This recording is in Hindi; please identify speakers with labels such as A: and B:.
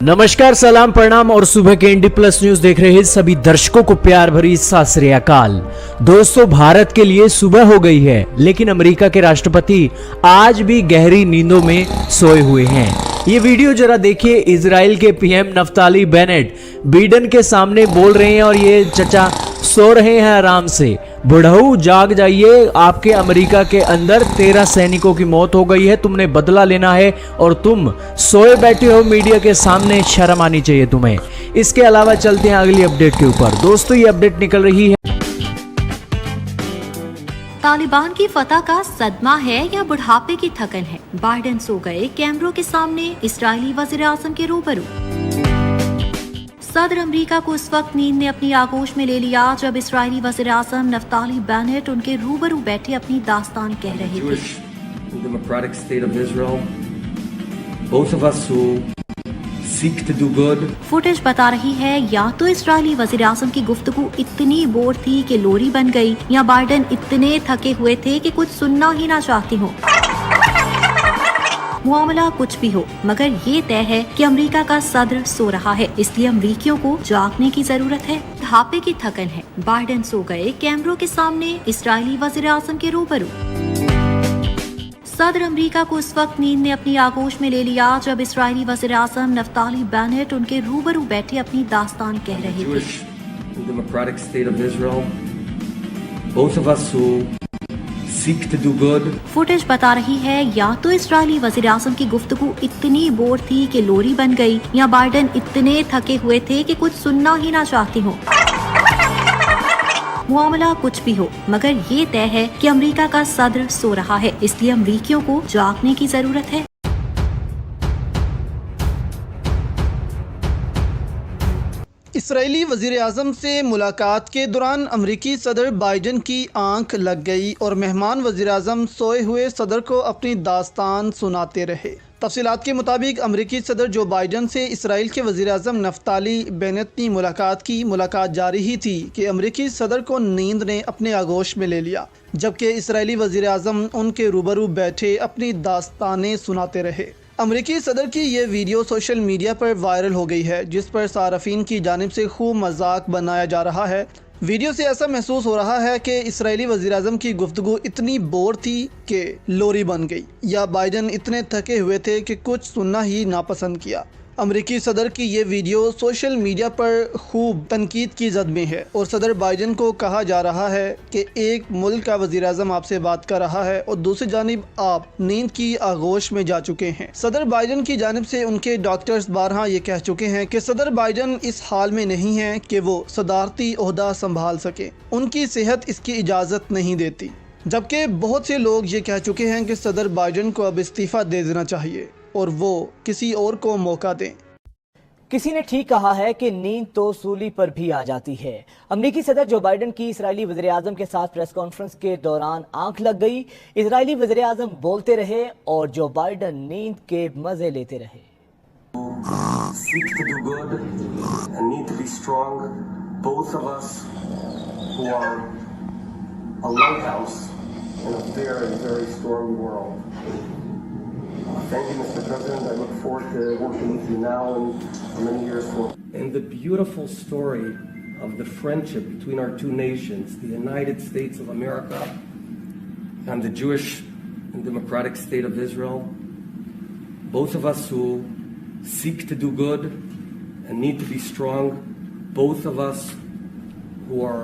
A: नमस्कार, सलाम, प्रणाम और सुबह के इंडी प्लस न्यूज देख रहे सभी दर्शकों को प्यार भरी सत श्री अकाल। दोस्तों, भारत के लिए सुबह हो गई है, लेकिन अमेरिका के राष्ट्रपति आज भी गहरी नींदों में सोए हुए हैं। ये वीडियो जरा देखिए। इजराइल के पीएम नफ्ताली बेनेट बाइडेन के सामने बोल रहे हैं और ये चचा सो रहे हैं आराम से। बुढ़ऊ जाग जाइए, आपके अमेरिका के अंदर 13 सैनिकों की मौत हो गई है, तुमने बदला लेना है और तुम सोए बैठे हो मीडिया के सामने, शर्म आनी चाहिए तुम्हें। इसके अलावा चलते हैं अगली अपडेट के ऊपर। दोस्तों, ये अपडेट निकल रही है।
B: तालिबान की फतह का सदमा है या बुढ़ापे की थकन है? बाइडेन सो गए कैमरों के सामने इस्राएली वजीर आजम के रूबरू। सदर अमेरिका को उस वक्त नींद ने अपनी आगोश में ले लिया जब इस्राएली वज़ीर आज़म नफ्ताली बेनेट उनके रूबरू बैठे अपनी दास्तान कह रहे थे। फुटेज बता रही है या तो इस्राएली वज़ीर आज़म की गुफ्तगू इतनी बोर थी कि लोरी बन गई, या बाइडेन इतने थके हुए थे कि कुछ सुनना ही ना चाहती हो। मामला कुछ भी हो, मगर ये तय है कि अमेरिका का सदर सो रहा है, इसलिए अमेरिकियों को जागने की जरूरत है। बुढ़ापे की थकन है। बाइडेन सो गए कैमरों के सामने इस्राएली वज़ीर आज़म के रूबरू। सदर अमेरिका को उस वक्त नींद ने अपनी आगोश में ले लिया जब इस्राएली वज़ीर आज़म नफ्ताली बेनेट उनके रूबरू बैठे अपनी दास्तान कह रहे थे। फुटेज बता रही है या तो इस्राएली वज़ीर आज़म की गुफ्तगू इतनी बोर थी कि लोरी बन गई, या बाइडेन इतने थके हुए थे कि कुछ सुनना ही ना चाहती हो। मामला कुछ भी हो, मगर ये तय है कि अमेरिका का सदर सो रहा है, इसलिए अमेरिकियों को जागने की जरूरत है।
C: इसराइली वज़ीर आज़म से मुलाकात के दौरान अमरीकी सदर बाइडेन की आंख लग गई और मेहमान वज़ीर आज़म सोए हुए सदर को अपनी दास्तान सुनाते रहे। तफसीलात के मुताबिक अमरीकी सदर जो बाइडेन से इसराइल के वज़ीर आज़म नफ्ताली बेनेट ने मुलाकात की। मुलाकात जारी ही थी कि अमरीकी सदर को नींद ने अपने आगोश में ले लिया, जबकि इसराइली वज़ीर आज़म उनके रूबरू बैठे अपनी दास्तानें सुनाते रहे। अमरीकी सदर की ये वीडियो सोशल मीडिया पर वायरल हो गई है, जिस पर सार्फिन की जानिब से खूब मजाक बनाया जा रहा है। वीडियो से ऐसा महसूस हो रहा है कि इसराइली वज़ीर आज़म की गुफ्तगू इतनी बोर थी कि लोरी बन गई, या बाइडेन इतने थके हुए थे कि कुछ सुनना ही नापसंद किया। अमरीकी सदर की ये वीडियो सोशल मीडिया पर खूब तनकीद की जद में है और सदर बाइडेन को कहा जा रहा है कि एक मुल्क का वज़ीर आज़म आपसे बात कर रहा है और दूसरी जानिब आप नींद की आगोश में जा चुके हैं। सदर बाइडेन की जानिब से उनके डॉक्टर्स बारहा ये कह चुके हैं कि सदर बाइडेन इस हाल में नहीं है कि वो सदारती ओहदा संभाल सके, उनकी सेहत इसकी इजाज़त नहीं देती। जबकि बहुत से लोग ये कह चुके हैं कि सदर बाइडेन को अब इस्तीफ़ा दे देना चाहिए और वो किसी और को मौका दें।
D: किसी ने ठीक कहा है कि नींद तो सूली पर भी आ जाती है। अमरीकी सदर जो बाइडेन की इजरायली वज़ीर आज़म के साथ प्रेस कॉन्फ्रेंस के दौरान आंख लग गई। इजरायली वज़ीर आज़म बोलते रहे और जो बाइडेन नींद के मजे लेते रहे।
E: Thank you, Mr. President. I look forward to working with you now and for many years forward. And the beautiful story of the friendship between our two nations, the United States of America and the Jewish and Democratic State of Israel, both of us who seek to do good and need to be strong, both of us who are